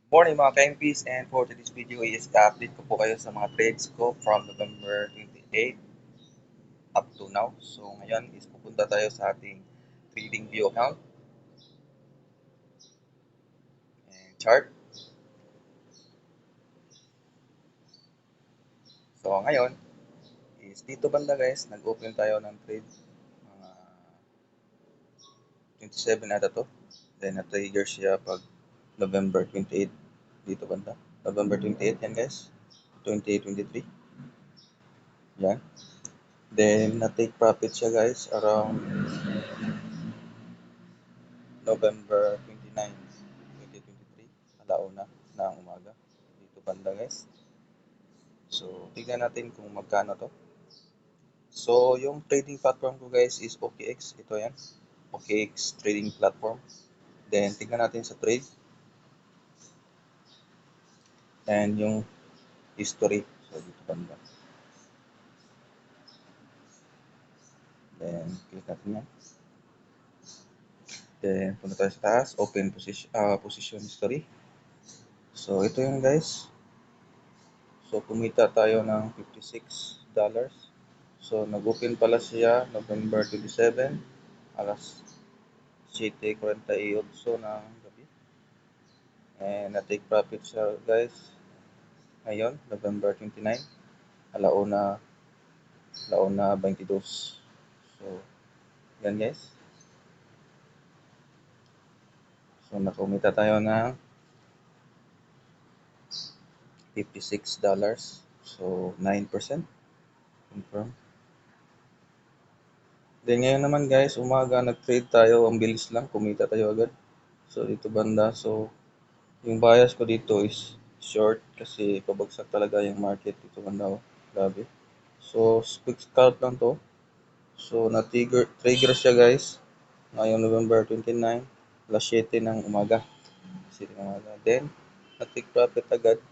Morning mga ka-MPs, and for today's video is update ko po kayo sa mga trades ko from November 28 up to now. So ngayon is pupunta tayo sa ating trading view account and chart. So ngayon is dito banda guys, nag-open tayo ng trade mga 27 ata to. Then na-trigger siya pag November 28 dito banda. November 28 yan guys, 28-23. Yan. Then na-take profit siya guys around November 29, 2023, alauna ng umaga dito banda guys. So, tignan natin kung magkano to. So, yung trading platform ko guys is OKX. Ito yan. OKX trading platform. Then, tignan natin sa trade. And yung history. So, dito banda. Then, click natin yan. Then, punta tayo sa taas. Open position history. So, ito yung guys. So, kumita tayo ng $56. So, nag-open pala siya November 27, alas 7:48 ng gabi. And na-take profit siya guys ngayon, November 29, alauna 22. So, yan guys. So, nakumita tayo ng $56. So, 9%. Confirm. Then ngayon naman guys, umaga nag-trade tayo, ang bilis lang, kumita tayo agad. So dito banda, so yung bias ko dito is short kasi pabagsak talaga yung market dito banda, oh. Grabe. So quick scalp lang to. So na-trigger siya guys ngayong November 29, alas 7 ng umaga. 7 ng umaga. Then na-take profit agad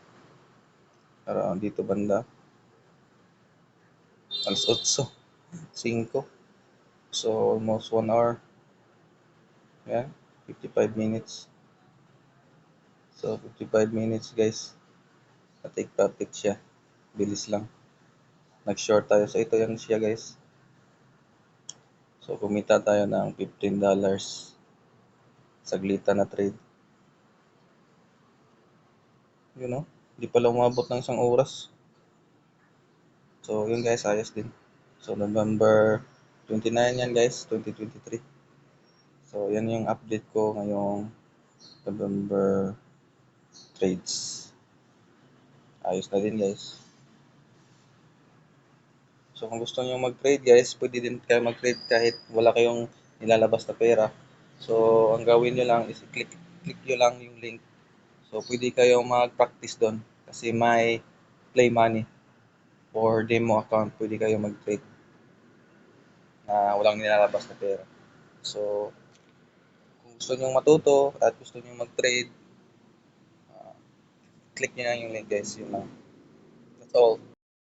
around dito banda, alas 8, 5. So almost 1 hour. Yan, 55 minutes. So 55 minutes guys, na-take profit siya. Bilis lang. Nag-short tayo. So ito yan siya guys. So kumita tayo ng $15 saglita na trade. You know, hindi pala umabot ng isang oras. So yun guys, ayos din. So November 29 yan guys, 2023. So yan yung update ko ngayong November trades. Ayos na din guys. So kung gusto niyo mag-trade guys, pwede din kayo mag-trade kahit wala kayong nilalabas na pera. So ang gawin niyo lang is click niyo lang yung link. So pwede kayong mag-practice doon kasi may play money or demo account, pwede kayong mag-trade na walang nilalabas na pera. So kung gusto niyo matuto at gusto niyo mag-trade, click niyo lang yung link guys, yun lang. That's all.